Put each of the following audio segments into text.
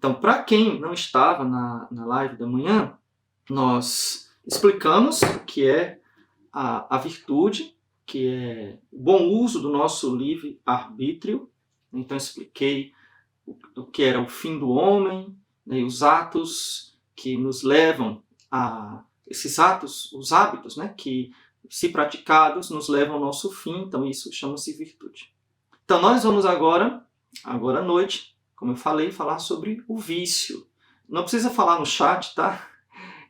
Então, para quem não estava na live da manhã, nós explicamos o que é a virtude, que é o bom uso do nosso livre-arbítrio. Então, expliquei o que era o fim do homem, né, e os atos que nos levam a... Esses atos, os hábitos, né, que, se praticados, nos levam ao nosso fim. Então, isso chama-se virtude. Então, nós vamos agora à noite, como eu falei, falar sobre o vício. Não precisa falar no chat, tá?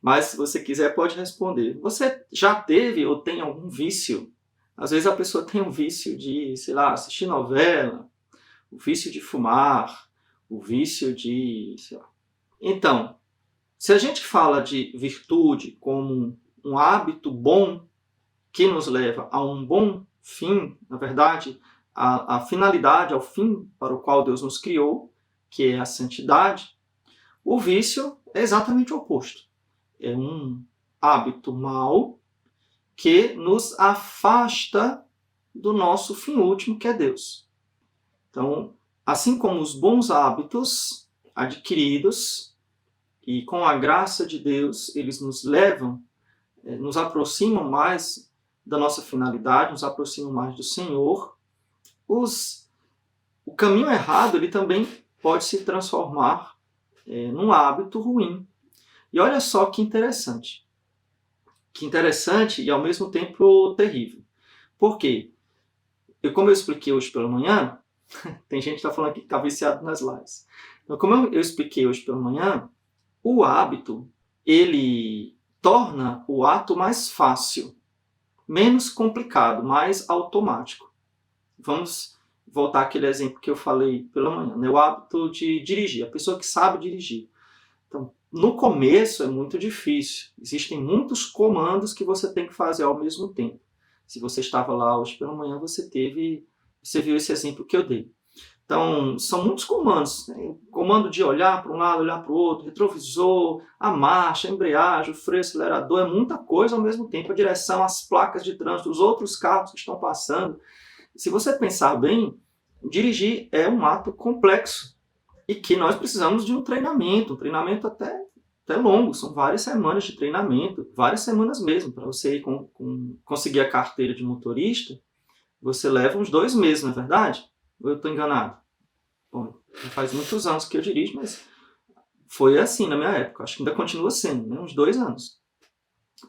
Mas, se você quiser, pode responder. Você já teve ou tem algum vício? Às vezes a pessoa tem um vício de, sei lá, assistir novela, o vício de fumar, o vício de... sei lá. Então, se a gente fala de virtude como um hábito bom que nos leva a um bom fim, na verdade, a finalidade, ao fim para o qual Deus nos criou, que é a santidade, o vício é exatamente o oposto. É um hábito mau que nos afasta do nosso fim último, que é Deus. Então, assim como os bons hábitos adquiridos, e com a graça de Deus, eles nos levam, nos aproximam mais da nossa finalidade, nos aproximam mais do Senhor, o caminho errado ele também pode se transformar num hábito ruim. E olha só que interessante. Que interessante e ao mesmo tempo terrível. Por quê? Como eu expliquei hoje pela manhã, tem gente que está falando aqui que está viciado nas lives. Então, como eu expliquei hoje pela manhã, o hábito, ele torna o ato mais fácil, menos complicado, mais automático. Vamos voltar àquele exemplo que eu falei pela manhã, né? O hábito de dirigir, a pessoa que sabe dirigir. Então, no começo é muito difícil. Existem muitos comandos que você tem que fazer ao mesmo tempo. Se você estava lá hoje pela manhã, você viu esse exemplo que eu dei. Então, são muitos comandos. Né? O comando de olhar para um lado, olhar para o outro, retrovisor, a marcha, a embreagem, o freio, o acelerador, é muita coisa ao mesmo tempo. A direção, as placas de trânsito, os outros carros que estão passando. Se você pensar bem, dirigir é um ato complexo e que nós precisamos de um treinamento até longo. São várias semanas de treinamento, várias semanas mesmo. Para você conseguir a carteira de motorista, você leva uns 2 meses, não é verdade? Ou eu estou enganado? Bom, faz muitos anos que eu dirijo, mas foi assim na minha época. Acho que ainda continua sendo, né? Uns 2 anos.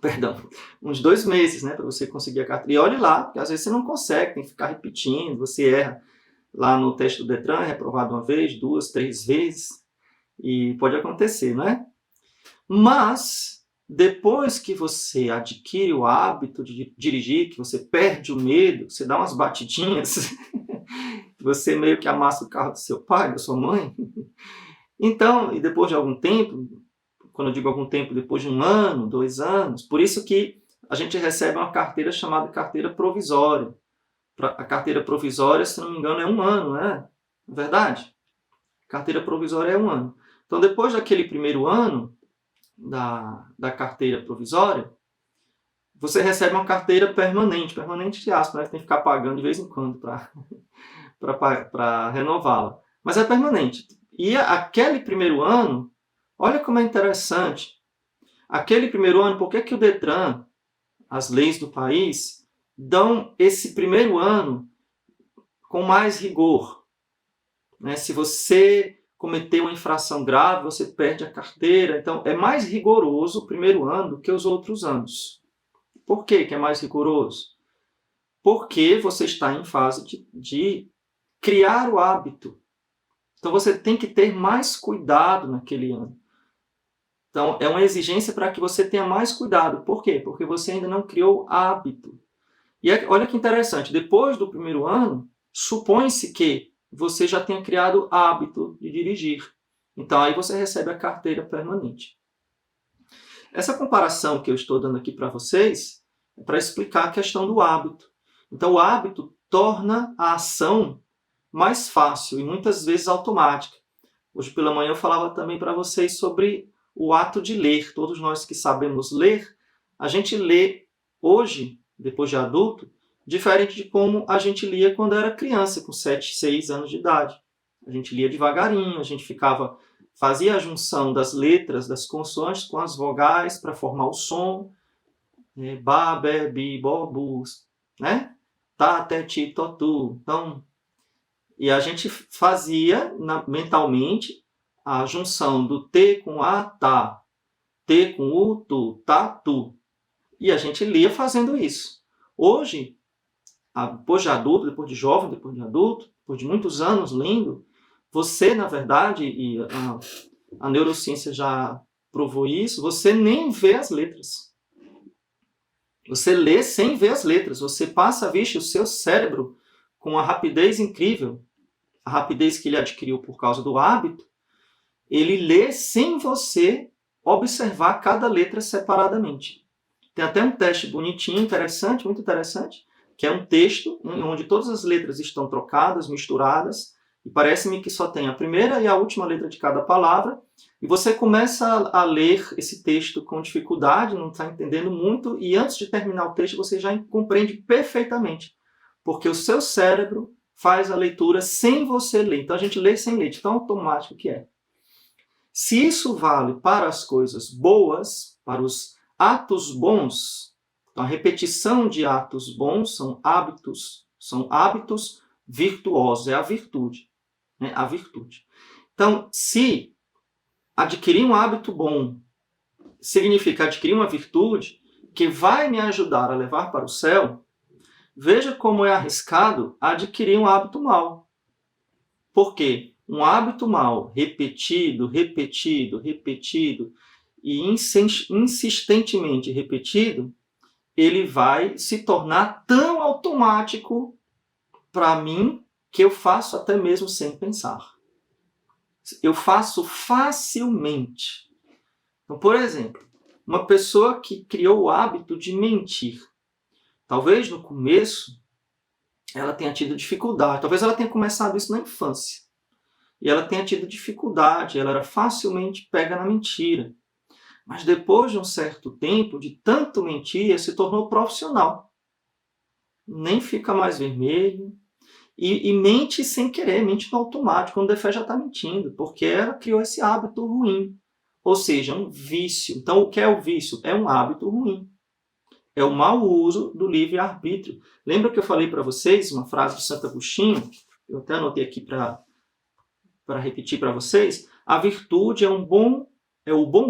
Perdão, uns 2 meses, né? Para você conseguir a carteira. E olhe lá, porque às vezes você não consegue, tem que ficar repetindo, você erra lá no teste do Detran, é reprovado 1 vez, 2, 3 vezes, e pode acontecer, não é? Mas, depois que você adquire o hábito de dirigir, que você perde o medo, você dá umas batidinhas, você meio que amassa o carro do seu pai, da sua mãe. Então, e depois de algum tempo, quando eu digo algum tempo, depois de 1 ano, 2 anos, por isso que a gente recebe uma carteira chamada carteira provisória. A carteira provisória, se não me engano, é 1 ano, né? Não é verdade? Carteira provisória é 1 ano. Então, depois daquele primeiro ano da carteira provisória, você recebe uma carteira permanente de aspas, né? Você tem que ficar pagando de vez em quando para renová-la. Mas é permanente. E aquele primeiro ano, olha como é interessante. Aquele primeiro ano, por que o Detran, as leis do país, dão esse primeiro ano com mais rigor? Né? Se você cometer uma infração grave, você perde a carteira. Então, é mais rigoroso o primeiro ano do que os outros anos. Por que é mais rigoroso? Porque você está em fase de criar o hábito. Então, você tem que ter mais cuidado naquele ano. Então, é uma exigência para que você tenha mais cuidado. Por quê? Porque você ainda não criou hábito. E olha que interessante, depois do primeiro ano, supõe-se que você já tenha criado hábito de dirigir. Então, aí você recebe a carteira permanente. Essa comparação que eu estou dando aqui para vocês é para explicar a questão do hábito. Então, o hábito torna a ação mais fácil e muitas vezes automática. Hoje pela manhã eu falava também para vocês sobre o ato de ler. Todos nós que sabemos ler, a gente lê hoje, depois de adulto, diferente de como a gente lia quando era criança, com 7, 6 anos de idade. A gente lia devagarinho, a gente ficava fazia a junção das letras, das consoantes com as vogais para formar o som, ba, be, bi, bo, bu, né? Ta, te, ti, to, tu. Então, e a gente fazia mentalmente a junção do T com A, tá, T com U, tu, tá, tu. E a gente lia fazendo isso. Hoje, depois de adulto, depois de jovem, depois de adulto, depois de muitos anos lendo, você, na verdade, e a neurociência já provou isso, você nem vê as letras. Você lê sem ver as letras. Você passa a vista o seu cérebro com uma rapidez incrível, a rapidez que ele adquiriu por causa do hábito, ele lê sem você observar cada letra separadamente. Tem até um teste bonitinho, interessante, muito interessante, que é um texto onde todas as letras estão trocadas, misturadas, e parece-me que só tem a primeira e a última letra de cada palavra, e você começa a ler esse texto com dificuldade, não está entendendo muito, e antes de terminar o texto você já compreende perfeitamente, porque o seu cérebro faz a leitura sem você ler. Então a gente lê sem ler, de tão automático que é. Se isso vale para as coisas boas, para os atos bons, então a repetição de atos bons são hábitos virtuosos, é a virtude. Né? A virtude. Então, se adquirir um hábito bom significa adquirir uma virtude que vai me ajudar a levar para o céu, veja como é arriscado adquirir um hábito mau. Por quê? Um hábito mau, repetido e insistentemente repetido, ele vai se tornar tão automático para mim que eu faço até mesmo sem pensar. Eu faço facilmente. Então, por exemplo, uma pessoa que criou o hábito de mentir, talvez no começo ela tenha tido dificuldade, talvez ela tenha começado isso na infância, e ela tenha tido dificuldade, ela era facilmente pega na mentira. Mas depois de um certo tempo, de tanto mentir, se tornou profissional. Nem fica mais vermelho, e mente sem querer, mente no automático, quando o Defé já está mentindo, porque ela criou esse hábito ruim, ou seja, um vício. Então, o que é o vício? É um hábito ruim. É o mau uso do livre-arbítrio. Lembra que eu falei para vocês uma frase de Santo Agostinho? Eu até anotei aqui para repetir para vocês. A virtude é o bom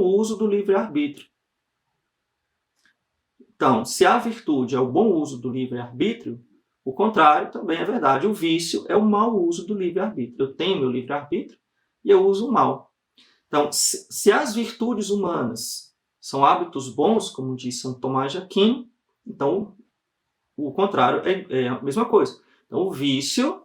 uso do livre-arbítrio. Então, se a virtude é o bom uso do livre-arbítrio, o contrário também é verdade. O vício é o mau uso do livre-arbítrio. Eu tenho meu livre-arbítrio e eu uso o mal. Então, se as virtudes humanas são hábitos bons, como diz São Tomás de Aquino, então o contrário é a mesma coisa. Então, o vício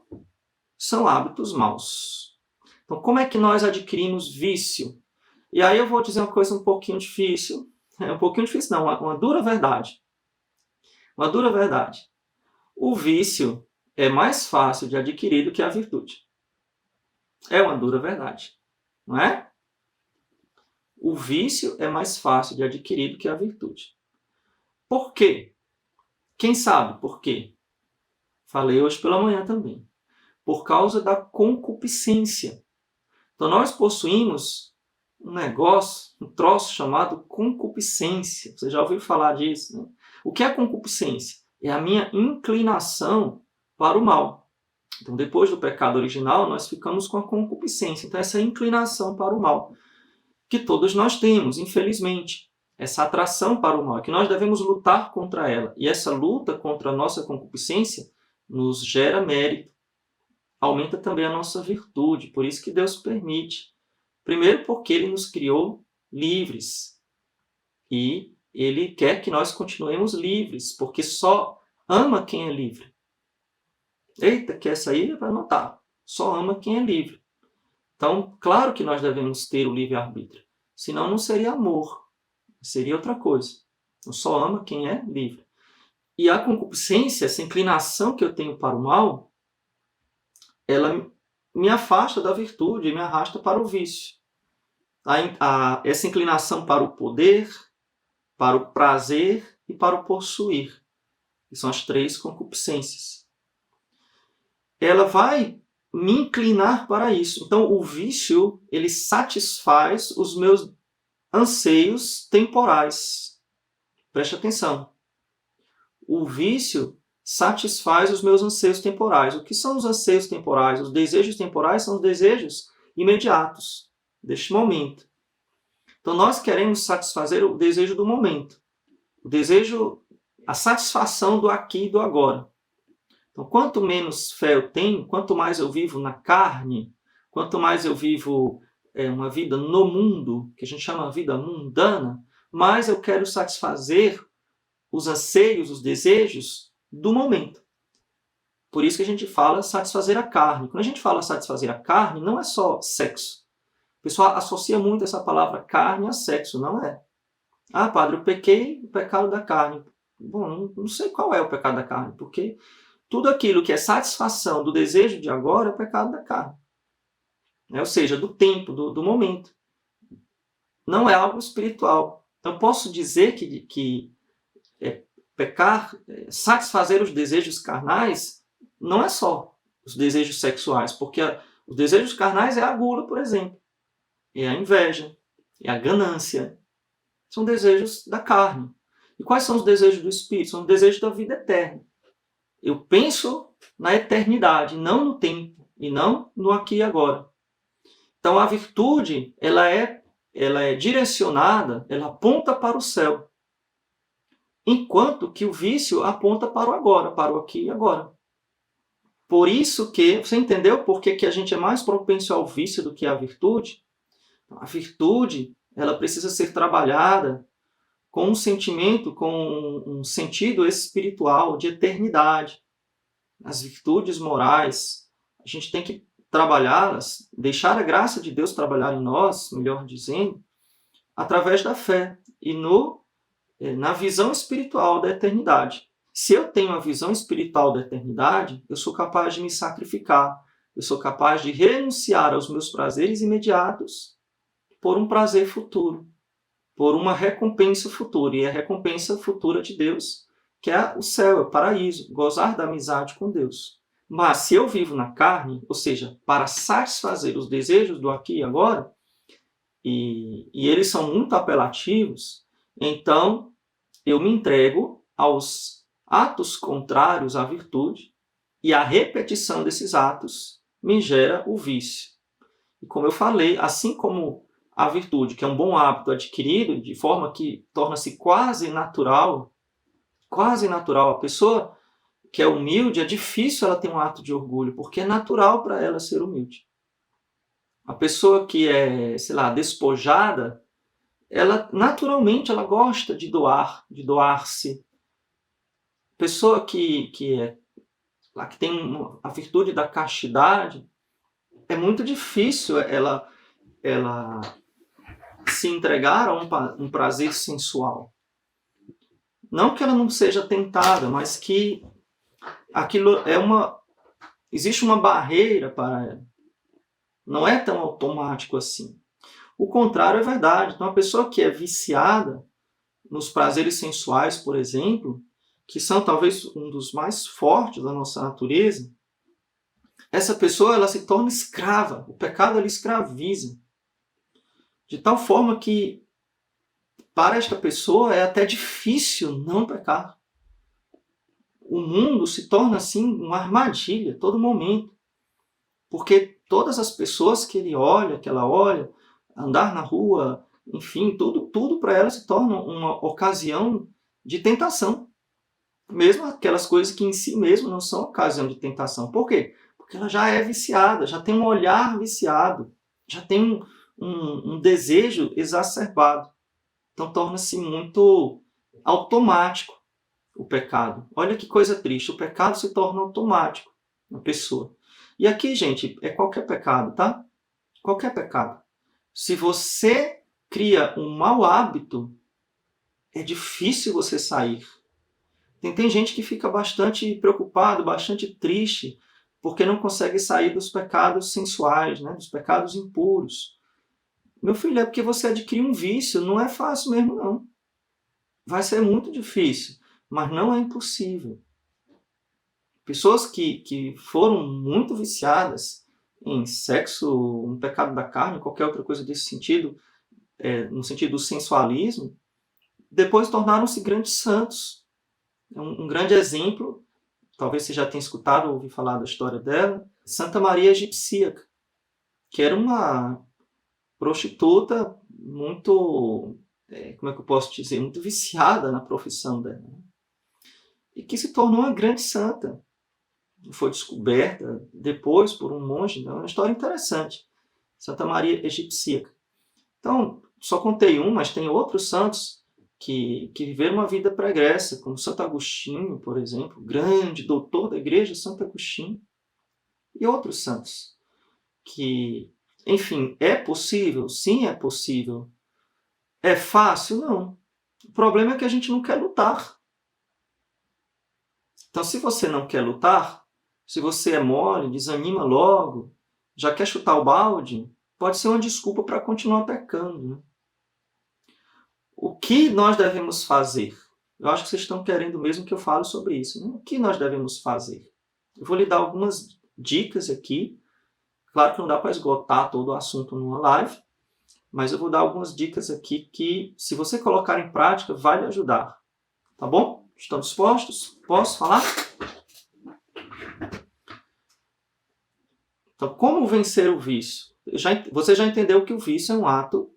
são hábitos maus. Então, como é que nós adquirimos vício? E aí eu vou dizer uma coisa um pouquinho difícil. Um pouquinho difícil não, uma dura verdade. Uma dura verdade. O vício é mais fácil de adquirir do que a virtude. É uma dura verdade, não é? O vício é mais fácil de adquirir do que a virtude. Por quê? Quem sabe por quê? Falei hoje pela manhã também. Por causa da concupiscência. Então nós possuímos um negócio, um troço chamado concupiscência. Você já ouviu falar disso, né? O que é concupiscência? É a minha inclinação para o mal. Então, depois do pecado original, nós ficamos com a concupiscência. Então, essa inclinação para o mal, que todos nós temos, infelizmente. Essa atração para o mal, que nós devemos lutar contra ela. E essa luta contra a nossa concupiscência nos gera mérito. Aumenta também a nossa virtude. Por isso que Deus permite. Primeiro, porque Ele nos criou livres. E Ele quer que nós continuemos livres, porque só ama quem é livre. Eita, que essa aí vai anotar. Só ama quem é livre. Então, claro que nós devemos ter o livre-arbítrio. Senão não seria amor. Seria outra coisa. Então, só ama quem é livre. E a concupiscência, essa inclinação que eu tenho para o mal, ela me afasta da virtude e me arrasta para o vício. Essa inclinação para o poder, para o prazer e para o possuir. Que são as três concupiscências. Ela vai me inclinar para isso. Então, o vício, ele satisfaz os meus anseios temporais. Preste atenção. O vício satisfaz os meus anseios temporais. O que são os anseios temporais? Os desejos temporais são os desejos imediatos, deste momento. Então, nós queremos satisfazer o desejo do momento. O desejo, a satisfação do aqui e do agora. Então, quanto menos fé eu tenho, quanto mais eu vivo na carne, quanto mais eu vivo uma vida no mundo, que a gente chama de vida mundana, mais eu quero satisfazer os anseios, os desejos do momento. Por isso que a gente fala satisfazer a carne. Quando a gente fala satisfazer a carne, não é só sexo. O pessoal associa muito essa palavra carne a sexo, não é? Ah, padre, eu pequei o pecado da carne. Bom, não sei qual é o pecado da carne, porque tudo aquilo que é satisfação do desejo de agora é o pecado da carne. Ou seja, do tempo, do momento. Não é algo espiritual. Então, eu posso dizer que pecar, satisfazer os desejos carnais, não é só os desejos sexuais, porque os desejos carnais é a gula, por exemplo, é a inveja, é a ganância. São desejos da carne. E quais são os desejos do Espírito? São os desejos da vida eterna. Eu penso na eternidade, não no tempo, e não no aqui e agora. Então a virtude, ela é direcionada, ela aponta para o céu. Enquanto que o vício aponta para o agora, para o aqui e agora. Por isso que, você entendeu por que a gente é mais propenso ao vício do que à virtude? A virtude, ela precisa ser trabalhada com um sentimento, com um sentido espiritual de eternidade. As virtudes morais, a gente tem que trabalhá-las, deixar a graça de Deus trabalhar em nós, melhor dizendo, através da fé e na visão espiritual da eternidade. Se eu tenho a visão espiritual da eternidade, eu sou capaz de me sacrificar, eu sou capaz de renunciar aos meus prazeres imediatos por um prazer futuro, por uma recompensa futura. E a recompensa futura de Deus, que é o céu, é o paraíso, gozar da amizade com Deus. Mas se eu vivo na carne, ou seja, para satisfazer os desejos do aqui e agora, e eles são muito apelativos, então eu me entrego aos atos contrários à virtude, e a repetição desses atos me gera o vício. E como eu falei, assim como a virtude, que é um bom hábito adquirido, de forma que torna-se quase natural, a pessoa que é humilde, é difícil ela ter um ato de orgulho, porque é natural para ela ser humilde. A pessoa que é, despojada, ela naturalmente ela gosta de doar, de doar-se. Pessoa que tem a virtude da castidade, é muito difícil ela se entregar a um prazer sensual. Não que ela não seja tentada, mas que aquilo existe uma barreira para ela. Não é tão automático assim. O contrário é verdade. Então, a pessoa que é viciada nos prazeres sensuais, por exemplo, que são talvez um dos mais fortes da nossa natureza, essa pessoa ela se torna escrava. O pecado ela escraviza. De tal forma que, para esta pessoa, é até difícil não pecar. O mundo se torna, assim, uma armadilha a todo momento. Porque todas as pessoas que ela olha, andar na rua, enfim, tudo para ela se torna uma ocasião de tentação. Mesmo aquelas coisas que em si mesmo não são ocasião de tentação. Por quê? Porque ela já é viciada, já tem um olhar viciado, já tem um desejo exacerbado. Então torna-se muito automático o pecado. Olha que coisa triste, o pecado se torna automático na pessoa. E aqui, gente, é qualquer pecado, tá? Qualquer pecado. Se você cria um mau hábito, é difícil você sair. Tem gente que fica bastante preocupado, bastante triste, porque não consegue sair dos pecados sensuais, né? Dos pecados impuros. Meu filho, é porque você adquiriu um vício, não é fácil mesmo, não. Vai ser muito difícil, mas não é impossível. Pessoas que foram muito viciadas, em sexo, um pecado da carne, qualquer outra coisa desse sentido, no sentido do sensualismo, depois tornaram-se grandes santos. Um grande exemplo, talvez você já tenha escutado ou ouvido falar da história dela, Santa Maria Egipcíaca, que era uma prostituta muito, como é que eu posso dizer, muito viciada na profissão dela. E que se tornou uma grande santa. Foi descoberta depois por um monge, é uma história interessante. Santa Maria Egipcíaca. Então, só contei um, mas tem outros santos que viveram uma vida pregressa, como Santo Agostinho, por exemplo, grande doutor da igreja, Santo Agostinho, e outros santos que, enfim, é possível? Sim, é possível. É fácil? Não. O problema é que a gente não quer lutar. Então, se você não quer lutar, se você é mole, desanima logo, já quer chutar o balde, pode ser uma desculpa para continuar pecando. Né? O que nós devemos fazer? Eu acho que vocês estão querendo mesmo que eu fale sobre isso. Né? O que nós devemos fazer? Eu vou lhe dar algumas dicas aqui. Claro que não dá para esgotar todo o assunto numa live, mas eu vou dar algumas dicas aqui que, se você colocar em prática, vai lhe ajudar. Tá bom? Estão dispostos? Posso falar? Então, como vencer o vício? Você já entendeu que o vício é um ato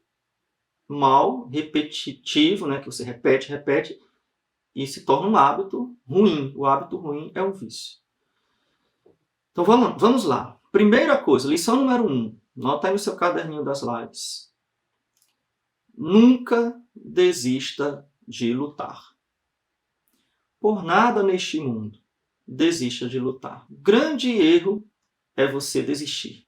mal, repetitivo, né? Que você repete, e se torna um hábito ruim. O hábito ruim é o vício. Então, vamos lá. Primeira coisa, lição número 1. Nota aí no seu caderninho das lives. Nunca desista de lutar. Por nada neste mundo desista de lutar. O grande erro é você desistir.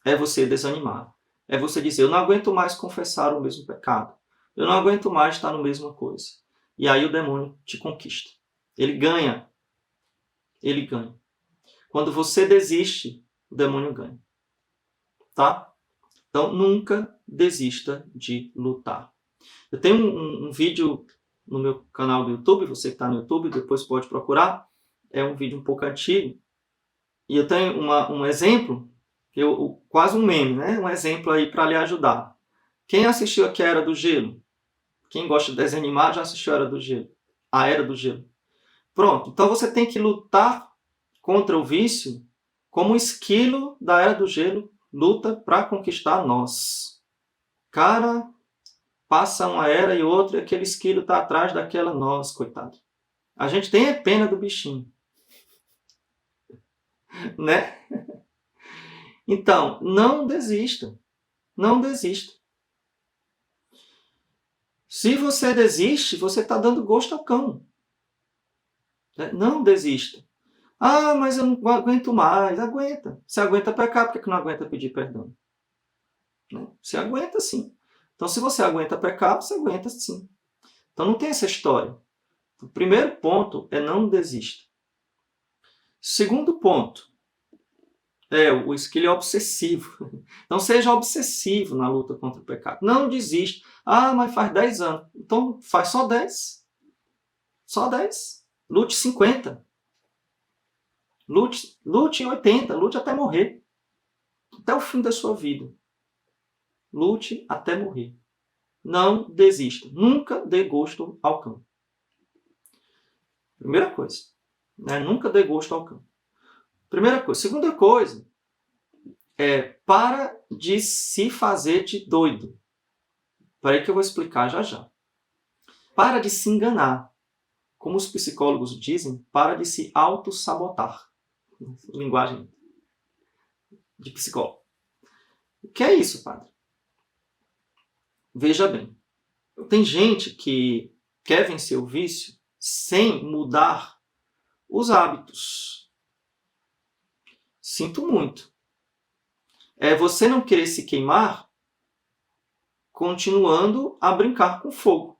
É você desanimar. É você dizer, eu não aguento mais confessar o mesmo pecado. Eu não aguento mais estar na mesma coisa. E aí o demônio te conquista. Ele ganha. Ele ganha. Quando você desiste, o demônio ganha. Tá? Então, nunca desista de lutar. Eu tenho um vídeo no meu canal do YouTube, você que está no YouTube, depois pode procurar. É um vídeo um pouco antigo. E eu tenho um exemplo, quase um meme, né? Um exemplo aí para lhe ajudar. Quem assistiu aqui a Era do Gelo? Quem gosta de desenho animado já assistiu a Era do Gelo. A Era do Gelo. Pronto. Então você tem que lutar contra o vício como o esquilo da Era do Gelo luta para conquistar nós. Cara, passa uma era e outra e aquele esquilo está atrás daquela nós, coitado. A gente tem a pena do bichinho. Né? Então, não desista. Não desista. Se você desiste, você está dando gosto ao cão. Não desista. Ah, mas eu não aguento mais. Aguenta. Se aguenta pecar, por que não aguenta pedir perdão? Você aguenta sim. Então, se você aguenta pecar, você aguenta sim. Então, não tem essa história. O primeiro ponto é não desista. Segundo ponto, o esquilo é obsessivo. Então, seja obsessivo na luta contra o pecado. Não desista. Ah, mas faz 10 anos. Então, faz só 10. Só 10. Lute 50. Lute em 80. Lute até morrer. Até o fim da sua vida. Lute até morrer. Não desista. Nunca dê gosto ao cão. Primeira coisa. Nunca dê gosto ao cão. Primeira coisa. Segunda coisa. Para de se fazer de doido. Para aí que eu vou explicar já já. Para de se enganar. Como os psicólogos dizem, para de se auto-sabotar. Linguagem de psicólogo. O que é isso, padre? Veja bem. Tem gente que quer vencer o vício sem mudar os hábitos. Sinto muito. Você não querer se queimar continuando a brincar com fogo.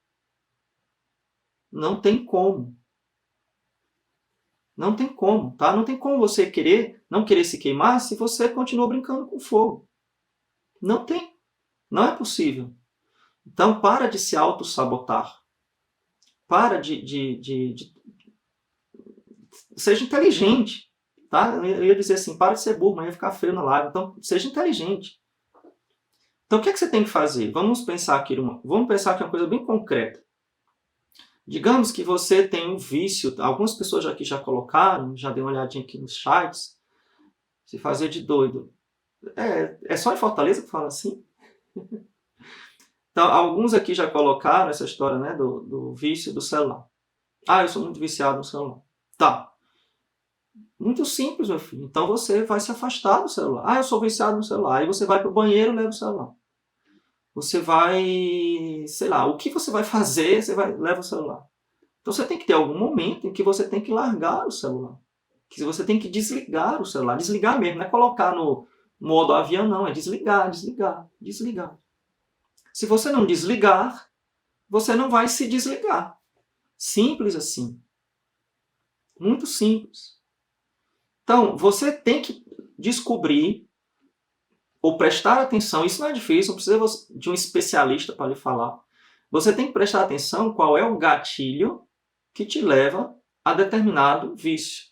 Não tem como. Não tem como, tá? Não tem como você não querer se queimar se você continua brincando com fogo. Não tem. Não é possível. Então, para de se auto-sabotar. Para de... Seja inteligente, Tá? Eu ia dizer assim, para de ser burro, mas ia ficar feio na live. Então, seja inteligente. Então, o que é que você tem que fazer? Vamos pensar aqui uma coisa bem concreta. Digamos que você tem um vício, algumas pessoas aqui já colocaram, já dei uma olhadinha aqui nos chats, se fazer de doido. É só em Fortaleza que fala assim? Então, alguns aqui já colocaram essa história, né, do vício do celular. Ah, eu sou muito viciado no celular. Tá. Muito simples, meu filho. Então você vai se afastar do celular. Ah, eu sou viciado no celular. Aí você vai para o banheiro e leva o celular. Você vai, sei lá, o que você vai fazer, leva o celular. Então você tem que ter algum momento em que você tem que largar o celular. Que você tem que desligar o celular. Desligar mesmo, não é colocar no modo avião, não. É desligar, desligar, desligar. Se você não desligar, você não vai se desligar. Simples assim. Muito simples. Então, você tem que descobrir ou prestar atenção. Isso não é difícil, não precisa de um especialista para lhe falar. Você tem que prestar atenção qual é o gatilho que te leva a determinado vício.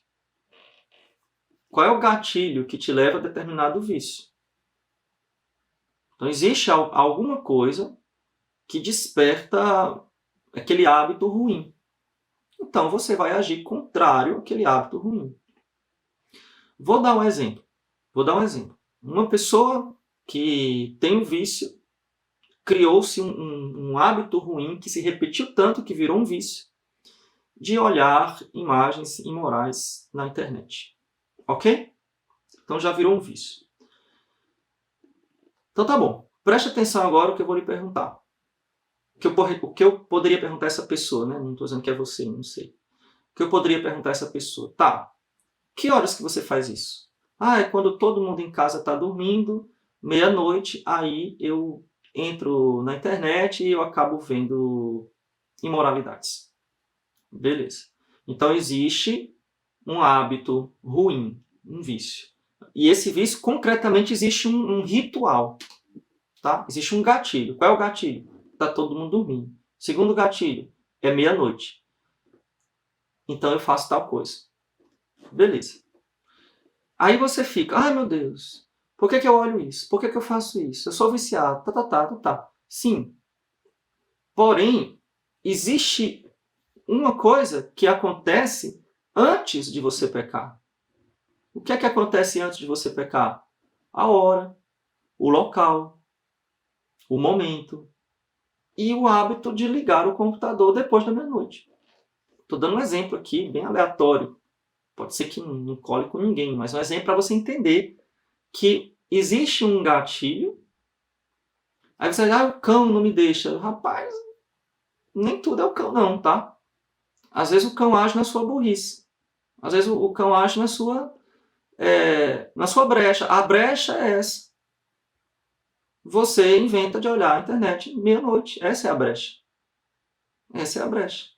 Qual é o gatilho que te leva a determinado vício? Então, existe alguma coisa que desperta aquele hábito ruim. Então, você vai agir contrário àquele hábito ruim. Vou dar um exemplo. Uma pessoa que tem um vício, criou-se um hábito ruim que se repetiu tanto que virou um vício, de olhar imagens imorais na internet. Ok? Então já virou um vício. Então tá bom. Preste atenção agora no que eu vou lhe perguntar. O que eu poderia perguntar a essa pessoa, né? Não estou dizendo que é você, não sei. O que eu poderia perguntar a essa pessoa? Tá, que horas que você faz isso? Ah, é quando todo mundo em casa está dormindo, meia-noite, aí eu entro na internet e eu acabo vendo imoralidades. Beleza. Então existe um hábito ruim, um vício. E esse vício, concretamente, existe um ritual. Tá? Existe um gatilho. Qual é o gatilho? Está todo mundo dormindo. Segundo gatilho, é meia-noite. Então eu faço tal coisa. Beleza. Aí você fica, ai meu Deus, por que eu olho isso? Por que eu faço isso? Eu sou viciado, tá. Sim. Porém, existe uma coisa que acontece antes de você pecar. O que é que acontece antes de você pecar? A hora, o local, o momento e o hábito de ligar o computador depois da meia-noite. Estou dando um exemplo aqui, bem aleatório. Pode ser que não cole com ninguém, mas é um exemplo para você entender que existe um gatilho. Aí você diz, o cão não me deixa. Rapaz, nem tudo é o cão não, tá? Às vezes o cão age na sua burrice. Às vezes o cão age na sua brecha. A brecha é essa. Você inventa de olhar a internet meia-noite. Essa é a brecha. Essa é a brecha.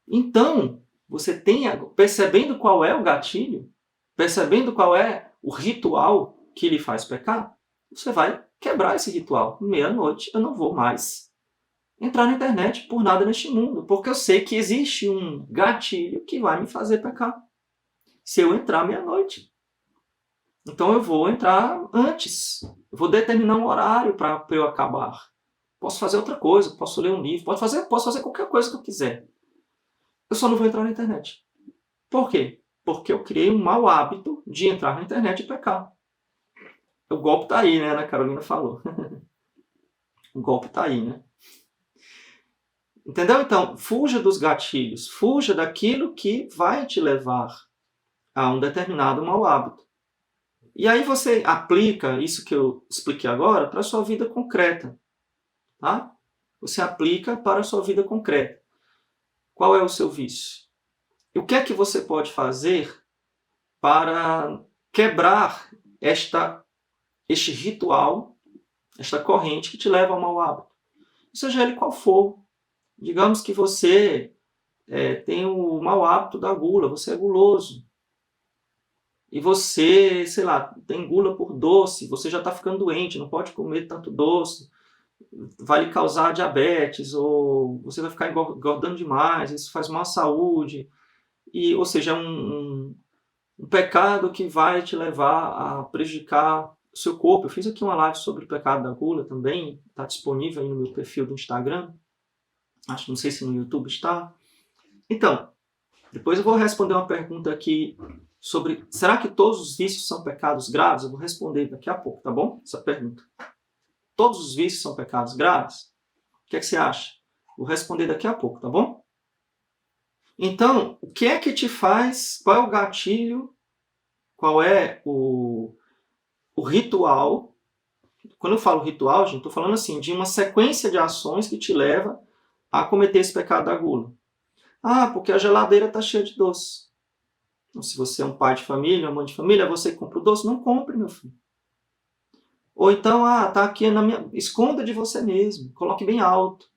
Então, você tem, percebendo qual é o gatilho, percebendo qual é o ritual que lhe faz pecar, você vai quebrar esse ritual. Meia-noite eu não vou mais entrar na internet por nada neste mundo, porque eu sei que existe um gatilho que vai me fazer pecar. Se eu entrar meia-noite. Então eu vou entrar antes. Eu vou determinar um horário para eu acabar. Posso fazer outra coisa, posso ler um livro, posso fazer qualquer coisa que eu quiser. Eu só não vou entrar na internet. Por quê? Porque eu criei um mau hábito de entrar na internet e pecar. O golpe tá aí, né? A Ana Carolina falou. O golpe tá aí, né? Entendeu? Então, fuja dos gatilhos. Fuja daquilo que vai te levar a um determinado mau hábito. E aí você aplica isso que eu expliquei agora para a sua vida concreta. Tá? Você aplica para a sua vida concreta. Qual é o seu vício? E o que é que você pode fazer para quebrar este ritual, esta corrente que te leva ao mau hábito? Seja ele qual for. Digamos que você tem o mau hábito da gula, você é guloso. E você, sei lá, tem gula por doce, você já está ficando doente, não pode comer tanto doce, vai lhe causar diabetes, ou você vai ficar engordando demais, isso faz mal à saúde. ou seja, é um pecado que vai te levar a prejudicar o seu corpo. Eu fiz aqui uma live sobre o pecado da gula também, está disponível aí no meu perfil do Instagram. Não sei se no YouTube está. Então, depois eu vou responder uma pergunta aqui sobre, será que todos os vícios são pecados graves? Eu vou responder daqui a pouco, tá bom? Essa pergunta. Todos os vícios são pecados graves? O que é que você acha? Vou responder daqui a pouco, tá bom? Então, o que é que te faz, qual é o gatilho, qual é o ritual? Quando eu falo ritual, gente, estou falando assim, de uma sequência de ações que te leva a cometer esse pecado da gula. Ah, porque a geladeira está cheia de doce. Então, se você é um pai de família, uma mãe de família, você que compra o doce, não compre, meu filho. Ou então, tá aqui na minha... Esconda de você mesmo, coloque bem alto.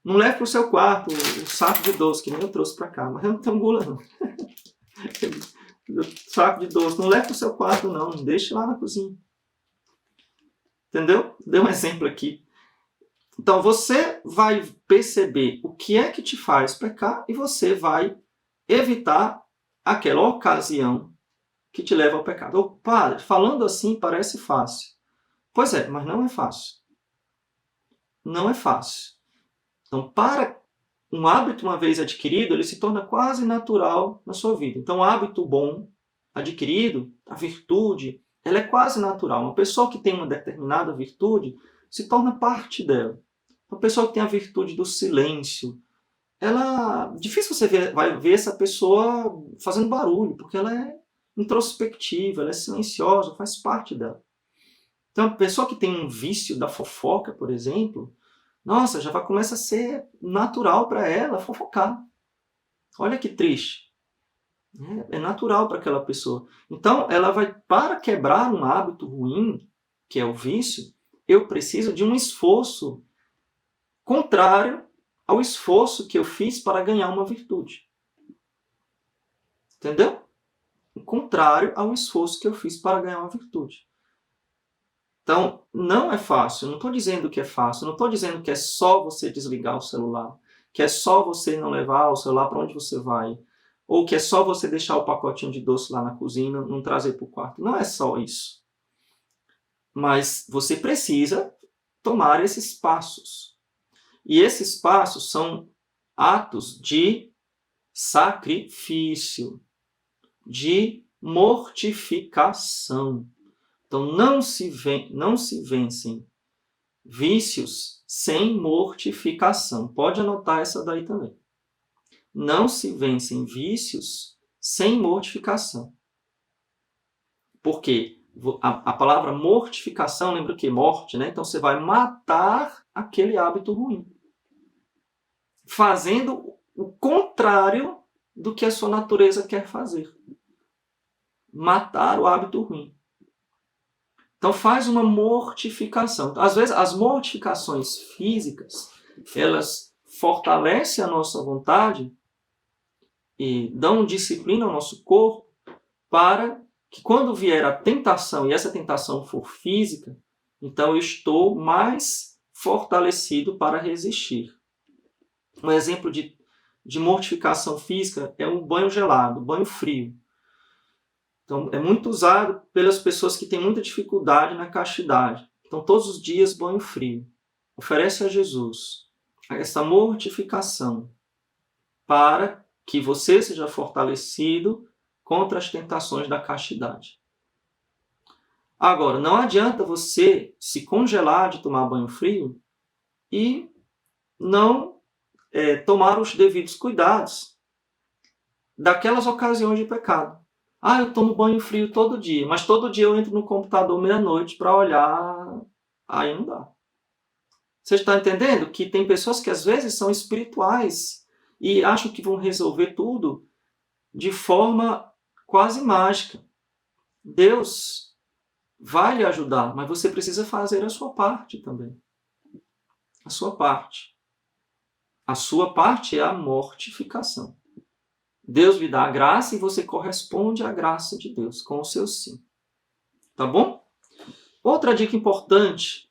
Não leve para o seu quarto o saco de doce, que nem eu trouxe para cá, mas eu não tenho gula, não. Saco de doce, não leve para o seu quarto, não, deixe lá na cozinha. Entendeu? Dei um exemplo aqui. Então, você vai perceber o que é que te faz pecar e você vai evitar aquela ocasião que te leva ao pecado. Ô, padre, falando assim parece fácil. Pois é, mas não é fácil. Não é fácil. Então, para um hábito uma vez adquirido, ele se torna quase natural na sua vida. Então, o hábito bom adquirido, a virtude, ela é quase natural. Uma pessoa que tem uma determinada virtude se torna parte dela. Uma pessoa que tem a virtude do silêncio, difícil você vai ver essa pessoa fazendo barulho, porque ela é introspectiva, ela é silenciosa, faz parte dela. Então, a pessoa que tem um vício da fofoca, por exemplo, nossa, já começa a ser natural para ela fofocar. Olha que triste. É natural para aquela pessoa. Então, ela vai, para quebrar um hábito ruim, que é o vício, eu preciso de um esforço contrário ao esforço que eu fiz para ganhar uma virtude. Entendeu? Contrário ao esforço que eu fiz para ganhar uma virtude. Então, não é fácil. Eu não estou dizendo que é fácil. Eu não estou dizendo que é só você desligar o celular. Que é só você não levar o celular para onde você vai. Ou que é só você deixar o pacotinho de doce lá na cozinha, não trazer para o quarto. Não é só isso. Mas você precisa tomar esses passos. E esses passos são atos de sacrifício, de mortificação. Então, não se vencem vícios sem mortificação. Pode anotar essa daí também. Não se vencem vícios sem mortificação. Por quê? A palavra mortificação lembra o quê? Morte, né? Então, você vai matar aquele hábito ruim. Fazendo o contrário do que a sua natureza quer fazer. Matar o hábito ruim. Então faz uma mortificação. Às vezes as mortificações físicas, elas fortalecem a nossa vontade e dão disciplina ao nosso corpo para que quando vier a tentação, e essa tentação for física, então eu estou mais fortalecido para resistir. Um exemplo de mortificação física é um banho gelado, banho frio. Então, é muito usado pelas pessoas que têm muita dificuldade na castidade. Então, todos os dias, banho frio. Oferece a Jesus essa mortificação para que você seja fortalecido contra as tentações da castidade. Agora, não adianta você se congelar de tomar banho frio e não tomar os devidos cuidados daquelas ocasiões de pecado. Eu tomo banho frio todo dia, mas todo dia eu entro no computador meia-noite para olhar. Aí não dá. Você está entendendo que tem pessoas que às vezes são espirituais e acham que vão resolver tudo de forma quase mágica. Deus vai lhe ajudar, mas você precisa fazer a sua parte também. A sua parte. A sua parte é a mortificação. Deus lhe dá a graça e você corresponde à graça de Deus com o seu sim. Tá bom? Outra dica importante.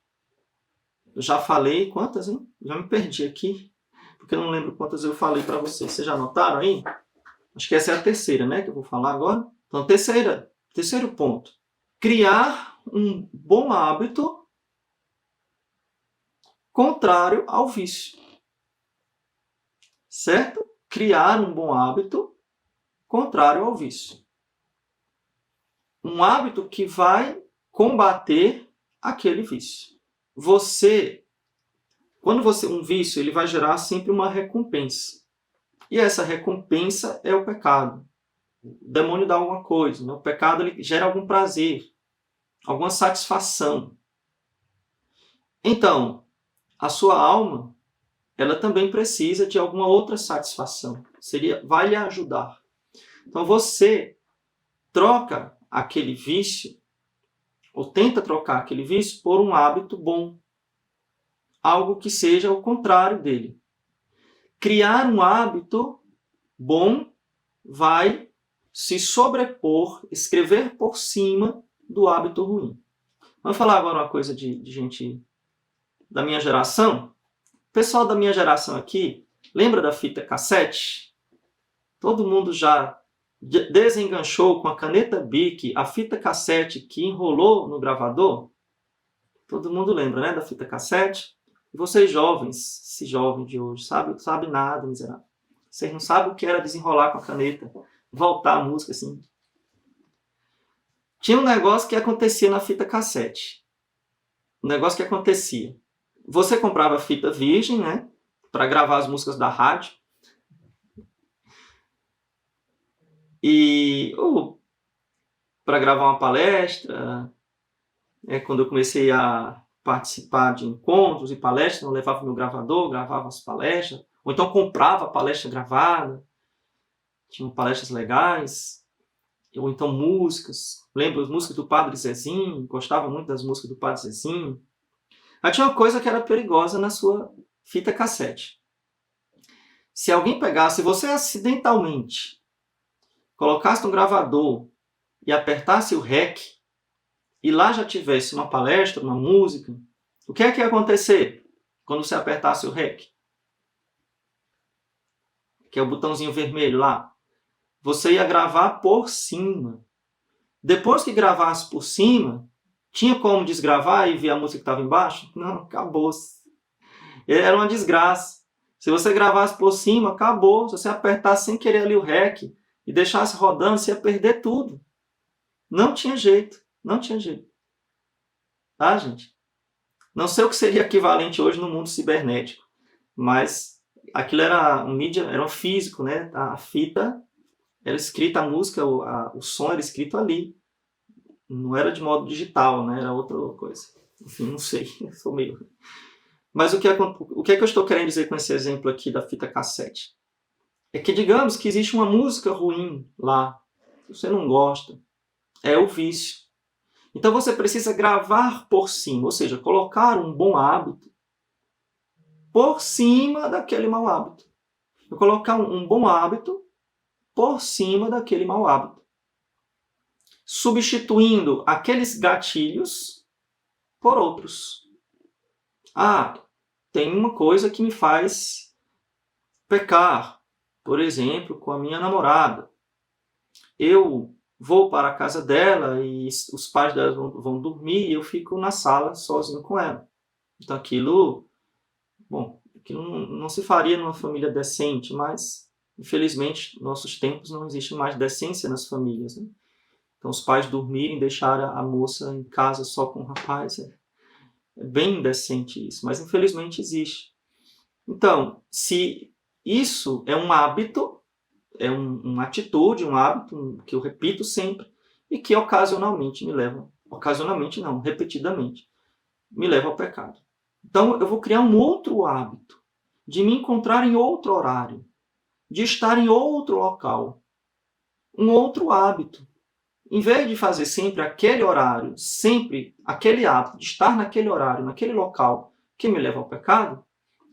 Eu já falei quantas, hein? Já me perdi aqui, porque eu não lembro quantas eu falei para vocês. Vocês já anotaram aí? Acho que essa é a terceira, né, que eu vou falar agora. Então, terceiro ponto. Criar um bom hábito contrário ao vício. Certo? Criar um bom hábito contrário ao vício. Um hábito que vai combater aquele vício. Um vício, ele vai gerar sempre uma recompensa. E essa recompensa é o pecado. O demônio dá alguma coisa, né? O pecado ele gera algum prazer, alguma satisfação. Então, a sua alma, ela também precisa de alguma outra satisfação. Vai lhe ajudar. Então você troca aquele vício, ou tenta trocar aquele vício por um hábito bom. Algo que seja o contrário dele. Criar um hábito bom vai se sobrepor, escrever por cima do hábito ruim. Vamos falar agora uma coisa de gente da minha geração? O pessoal da minha geração aqui, lembra da fita cassete? Todo mundo já desenganchou com a caneta Bic a fita cassete que enrolou no gravador? Todo mundo lembra, né, da fita cassete? E vocês jovens, esse jovem de hoje, sabe nada, miserável. Vocês não sabem o que era desenrolar com a caneta, voltar a música assim. Tinha um negócio que acontecia na fita cassete. Um negócio que acontecia. Você comprava fita virgem, né, para gravar as músicas da rádio. Ou para gravar uma palestra. Quando eu comecei a participar de encontros e palestras, eu levava meu gravador, gravava as palestras, ou então comprava a palestra gravada, tinham palestras legais, ou então músicas, lembro as músicas do Padre Zezinho, gostava muito das músicas do Padre Zezinho. Aí tinha uma coisa que era perigosa na sua fita cassete. Se alguém pegasse, você acidentalmente colocasse no gravador e apertasse o REC, e lá já tivesse uma palestra, uma música, o que é que ia acontecer quando você apertasse o REC? Que é o botãozinho vermelho lá. Você ia gravar por cima. Depois que gravasse por cima, tinha como desgravar e ver a música que estava embaixo? Não, acabou. Era uma desgraça. Se você gravasse por cima, acabou. Se você apertasse sem querer ali o REC e deixasse rodando, você ia perder tudo. Não tinha jeito. Não tinha jeito. Tá, gente? Não sei o que seria equivalente hoje no mundo cibernético, mas aquilo era um mídia, era um físico, né? A fita era escrita, a música, o som era escrito ali. Não era de modo digital, né? Era outra coisa. Enfim, não sei. Sou meio... Mas o que é que eu estou querendo dizer com esse exemplo aqui da fita cassete? É que digamos que existe uma música ruim lá, que você não gosta. É o vício. Então você precisa gravar por cima, ou seja, colocar um bom hábito por cima daquele mau hábito. Eu colocar um bom hábito por cima daquele mau hábito. Substituindo aqueles gatilhos por outros. Tem uma coisa que me faz pecar, por exemplo, com a minha namorada. Eu vou para a casa dela e os pais dela vão dormir e eu fico na sala sozinho com ela. Então aquilo não se faria numa família decente, mas infelizmente nossos tempos não existe mais decência nas famílias, né? Então os pais dormirem, deixar a moça em casa só com o rapaz, é bem indecente isso, mas infelizmente existe. Então, se isso é um hábito, é uma atitude, um hábito que eu repito sempre e que ocasionalmente repetidamente, me leva ao pecado. Então eu vou criar um outro hábito de me encontrar em outro horário, de estar em outro local, um outro hábito. Em vez de fazer sempre aquele horário, sempre aquele hábito de estar naquele horário, naquele local que me leva ao pecado,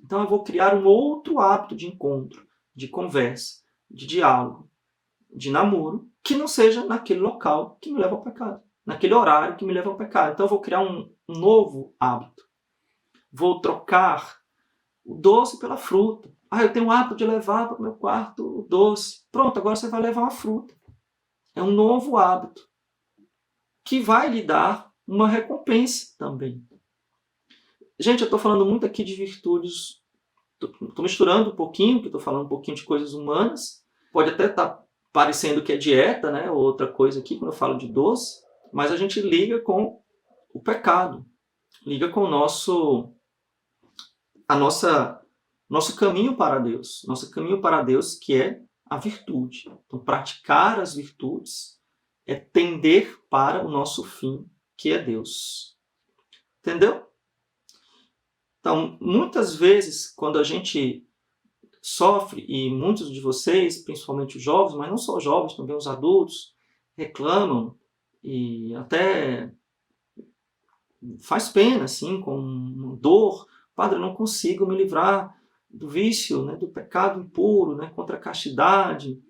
então eu vou criar um outro hábito de encontro, de conversa, de diálogo, de namoro, que não seja naquele local que me leva ao pecado, naquele horário que me leva ao pecado. Então eu vou criar um novo hábito. Vou trocar o doce pela fruta. Eu tenho o hábito de levar para o meu quarto o doce. Pronto, agora você vai levar uma fruta. É um novo hábito que vai lhe dar uma recompensa também. Gente, eu estou falando muito aqui de virtudes. Estou misturando um pouquinho, que estou falando um pouquinho de coisas humanas. Pode até estar parecendo que é dieta, né? Ou outra coisa aqui, quando eu falo de doce. Mas a gente liga com o pecado. Liga com o nosso caminho para Deus. Nosso caminho para Deus, que é a virtude. Então, praticar as virtudes é tender para o nosso fim, que é Deus. Entendeu? Então, muitas vezes, quando a gente sofre, e muitos de vocês, principalmente os jovens, mas não só os jovens, também os adultos, reclamam e até faz pena, assim, com dor. Padre, eu não consigo me livrar do vício, né, do pecado impuro, né, contra a castidade.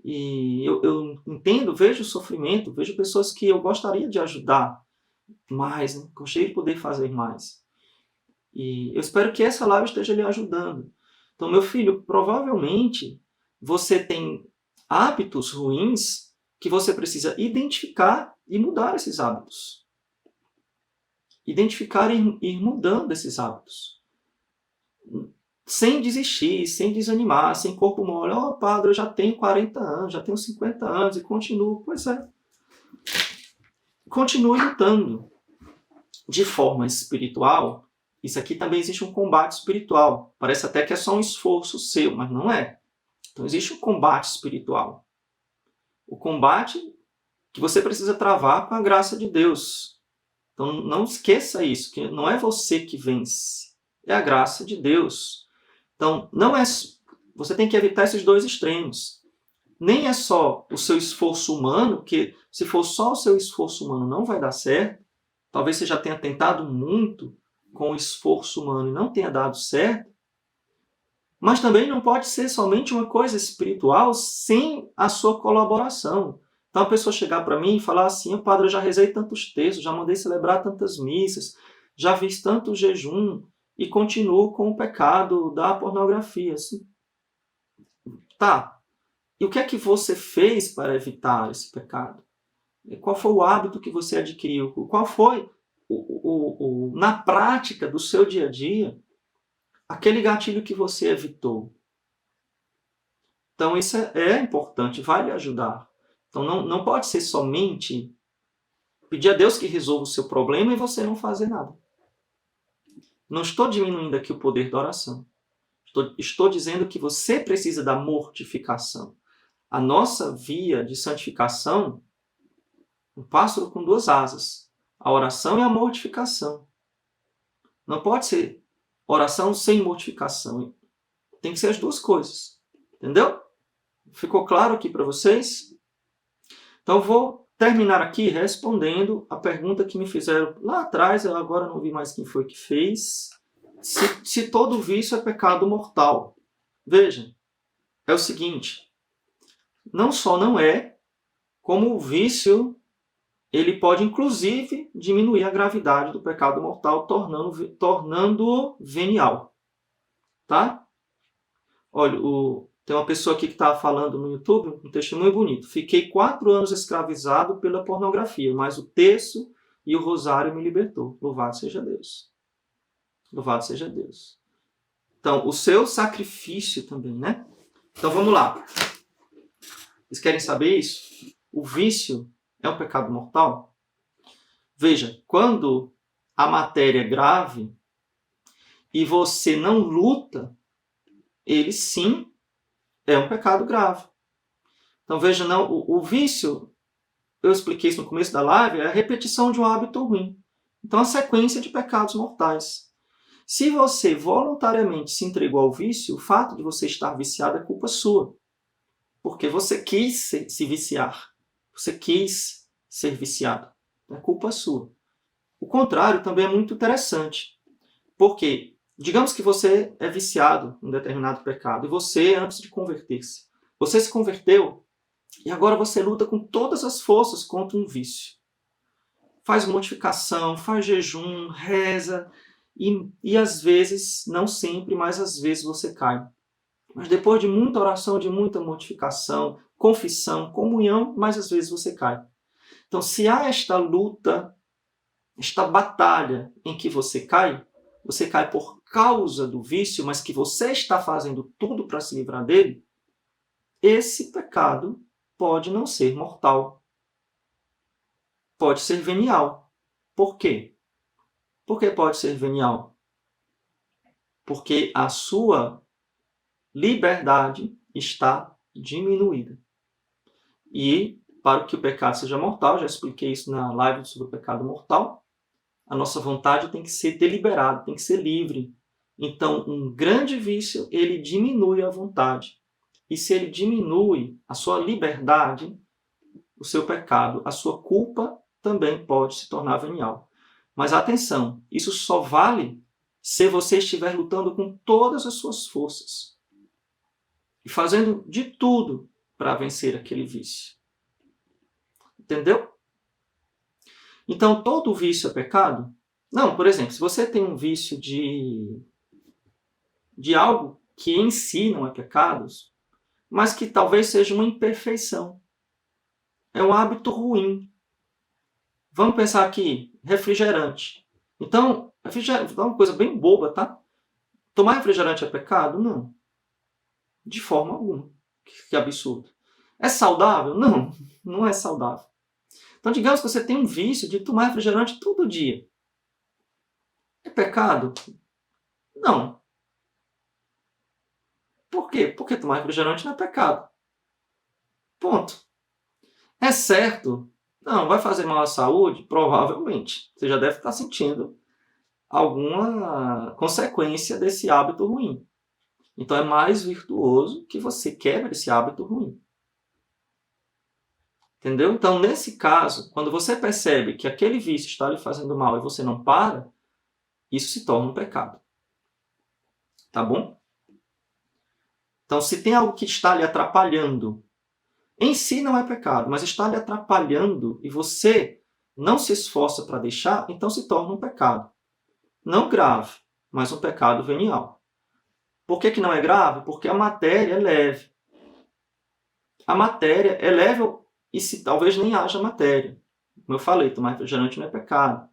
E eu entendo, vejo o sofrimento, vejo pessoas que eu gostaria de ajudar mais, né, gostaria de poder fazer mais. E eu espero que essa live esteja lhe ajudando. Então, meu filho, provavelmente você tem hábitos ruins que você precisa identificar e mudar esses hábitos. Identificar e ir mudando esses hábitos. Sem desistir, sem desanimar, sem corpo mole. Padre, eu já tenho 40 anos, já tenho 50 anos e continuo. Pois é. Continue lutando. De forma espiritual, isso aqui também existe um combate espiritual. Parece até que é só um esforço seu, mas não é. Então existe um combate espiritual. O combate que você precisa travar com a graça de Deus. Então não esqueça isso, que não é você que vence, é a graça de Deus. Então não é, você tem que evitar esses dois extremos. Nem é só o seu esforço humano, porque se for só o seu esforço humano não vai dar certo. Talvez você já tenha tentado muito com o esforço humano e não tenha dado certo. Mas também não pode ser somente uma coisa espiritual sem a sua colaboração. Então a pessoa chegar para mim e falar assim: padre, eu já rezei tantos textos, já mandei celebrar tantas missas, já fiz tanto jejum e continuo com o pecado da pornografia. Assim, tá, e o que é que você fez para evitar esse pecado? Qual foi o hábito que você adquiriu? Qual foi, na prática do seu dia a dia, aquele gatilho que você evitou? Então, isso é importante, vai lhe ajudar. Então, não pode ser somente pedir a Deus que resolva o seu problema e você não fazer nada. Não estou diminuindo aqui o poder da oração. Estou dizendo que você precisa da mortificação. A nossa via de santificação, um pássaro com duas asas, a oração e a mortificação. Não pode ser oração sem mortificação. Tem que ser as duas coisas. Entendeu? Ficou claro aqui para vocês? Então, vou terminar aqui respondendo a pergunta que me fizeram lá atrás, eu agora não vi mais quem foi que fez. Se todo vício é pecado mortal. Veja, é o seguinte, não só não é, como o vício, ele pode inclusive diminuir a gravidade do pecado mortal, tornando-o venial. Tá? Olha, tem uma pessoa aqui que estava falando no YouTube, um testemunho bonito. Fiquei 4 anos escravizado pela pornografia, mas o terço e o rosário me libertou. Louvado seja Deus. Louvado seja Deus. Então, o seu sacrifício também, né? Então, vamos lá. Vocês querem saber isso? O vício é um pecado mortal? Veja, quando a matéria é grave e você não luta, ele sim é um pecado grave. Então, veja, não, o vício, eu expliquei isso no começo da live, é a repetição de um hábito ruim. Então, a sequência de pecados mortais. Se você voluntariamente se entregou ao vício, o fato de você estar viciado é culpa sua. Porque você quis se viciar. Você quis ser viciado. É culpa sua. O contrário também é muito interessante. Porque, digamos que você é viciado em um determinado pecado, e você, antes de converter-se, você se converteu, e agora você luta com todas as forças contra um vício. Faz mortificação, faz jejum, reza, e às vezes, não sempre, mas às vezes você cai. Mas depois de muita oração, de muita mortificação, confissão, comunhão, mais às vezes você cai. Então, se há esta luta, esta batalha em que você cai por causa do vício, mas que você está fazendo tudo para se livrar dele, esse pecado pode não ser mortal. Pode ser venial. Por quê? Por que pode ser venial? Porque a sua liberdade está diminuída. E, para que o pecado seja mortal, já expliquei isso na live sobre o pecado mortal, a nossa vontade tem que ser deliberada, tem que ser livre. Então, um grande vício, ele diminui a vontade. E se ele diminui a sua liberdade, o seu pecado, a sua culpa também pode se tornar venial. Mas atenção, isso só vale se você estiver lutando com todas as suas forças e fazendo de tudo para vencer aquele vício. Entendeu? Então, todo vício é pecado? Não, por exemplo, se você tem um vício de algo que em si não é pecado, mas que talvez seja uma imperfeição. É um hábito ruim. Vamos pensar aqui, refrigerante. Então, refrigerante é uma coisa bem boba, tá? Tomar refrigerante é pecado? Não. De forma alguma. Que absurdo. É saudável? Não, não é saudável. Então, digamos que você tem um vício de tomar refrigerante todo dia. É pecado? Não. Por quê? Porque tomar refrigerante não é pecado. Ponto. É certo? Não. Vai fazer mal à saúde? Provavelmente. Você já deve estar sentindo alguma consequência desse hábito ruim. Então é mais virtuoso que você quebre esse hábito ruim. Entendeu? Então, nesse caso, quando você percebe que aquele vício está lhe fazendo mal e você não para, isso se torna um pecado. Tá bom? Então, se tem algo que está lhe atrapalhando, em si não é pecado, mas está lhe atrapalhando e você não se esforça para deixar, então se torna um pecado. Não grave, mas um pecado venial. Por que não é grave? Porque a matéria é leve. A matéria é leve e se talvez nem haja matéria. Como eu falei, tomar refrigerante não é pecado.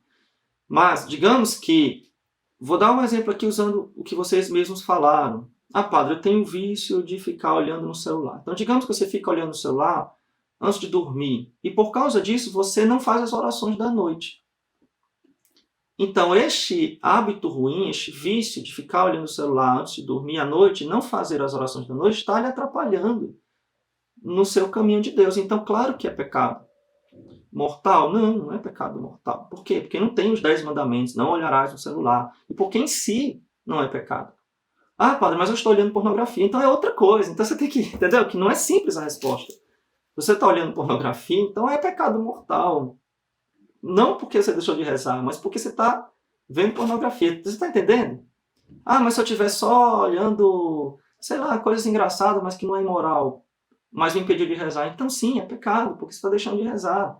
Mas, digamos que, vou dar um exemplo aqui usando o que vocês mesmos falaram. Ah, padre, eu tenho vício de ficar olhando no celular. Então, digamos que você fica olhando no celular antes de dormir. E por causa disso, você não faz as orações da noite. Então, este hábito ruim, este vício de ficar olhando o celular antes de dormir à noite, não fazer as orações da noite, está lhe atrapalhando no seu caminho de Deus. Então, claro que é pecado. Mortal? Não, não é pecado mortal. Por quê? Porque não tem os 10 mandamentos, não olharás no celular. E porque em si não é pecado. Ah, padre, mas eu estou olhando pornografia, então é outra coisa. Então você tem que, entendeu? Que não é simples a resposta. Você está olhando pornografia, então é pecado mortal. Não porque você deixou de rezar, mas porque você está vendo pornografia. Você está entendendo? Ah, mas se eu estiver só olhando, sei lá, coisas engraçadas, mas que não é imoral, mas me impediu de rezar, então sim, é pecado, porque você está deixando de rezar.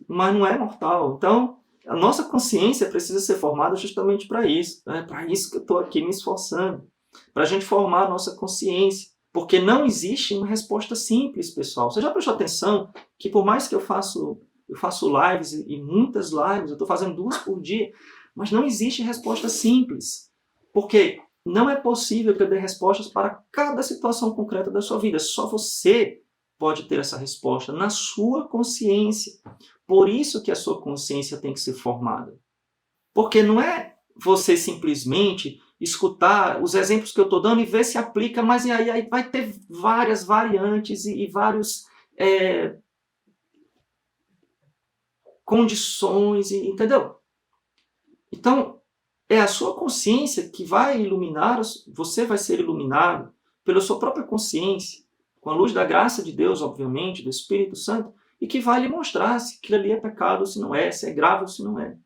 Mas não é mortal. Então, a nossa consciência precisa ser formada justamente para isso. É para isso que eu estou aqui me esforçando. Para a gente formar a nossa consciência. Porque não existe uma resposta simples, pessoal. Você já prestou atenção que por mais que eu faço lives, e muitas lives, eu estou fazendo 2 por dia, mas não existe resposta simples. Porque não é possível que eu dê respostas para cada situação concreta da sua vida. Só você pode ter essa resposta na sua consciência. Por isso que a sua consciência tem que ser formada. Porque não é você simplesmente escutar os exemplos que eu estou dando e ver se aplica, mas aí vai ter várias variantes e vários condições, entendeu? Então, é a sua consciência que vai iluminar, você vai ser iluminado pela sua própria consciência, com a luz da graça de Deus, obviamente, do Espírito Santo, e que vai lhe mostrar se aquilo ali é pecado ou se não é, se é grave ou se não é.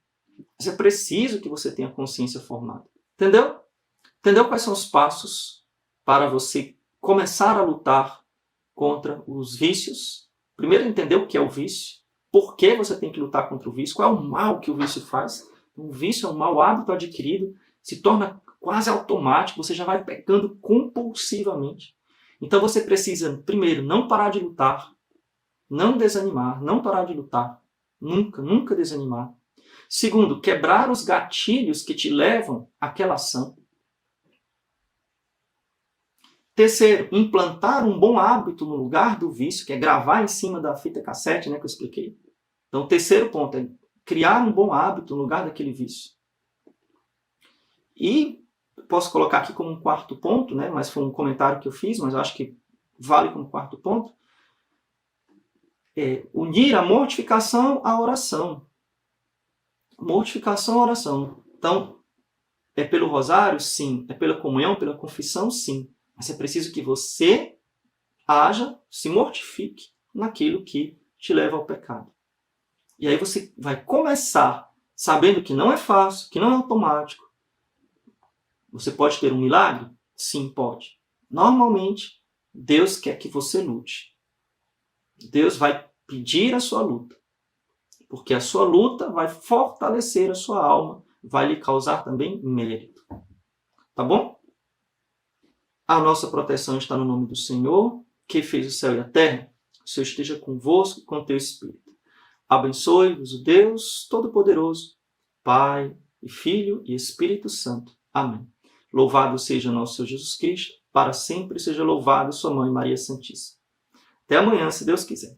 Mas é preciso que você tenha consciência formada. Entendeu? Entendeu quais são os passos para você começar a lutar contra os vícios? Primeiro, entender o que é o vício. Por que você tem que lutar contra o vício? Qual é o mal que o vício faz? O vício é um mau hábito adquirido, se torna quase automático, você já vai pecando compulsivamente. Então você precisa, primeiro, não parar de lutar, não desanimar, não parar de lutar, nunca desanimar. Segundo, quebrar os gatilhos que te levam àquela ação. Terceiro, implantar um bom hábito no lugar do vício, que é gravar em cima da fita cassete, né, que eu expliquei. Então, o terceiro ponto é criar um bom hábito no lugar daquele vício. E posso colocar aqui como um quarto ponto, né, mas foi um comentário que eu fiz, mas eu acho que vale como quarto ponto, unir a mortificação à oração. Mortificação à oração. Então, é pelo rosário? Sim. É pela comunhão, pela confissão? Sim. Mas é preciso que você haja, se mortifique naquilo que te leva ao pecado. E aí você vai começar sabendo que não é fácil, que não é automático. Você pode ter um milagre? Sim, pode. Normalmente, Deus quer que você lute. Deus vai pedir a sua luta. Porque a sua luta vai fortalecer a sua alma, vai lhe causar também mérito. Tá bom? A nossa proteção está no nome do Senhor, que fez o céu e a terra. O Senhor esteja convosco e com o teu Espírito. Abençoe-vos o Deus Todo-Poderoso, Pai e Filho e Espírito Santo. Amém. Louvado seja nosso Senhor Jesus Cristo, para sempre seja louvado sua Mãe Maria Santíssima. Até amanhã, se Deus quiser.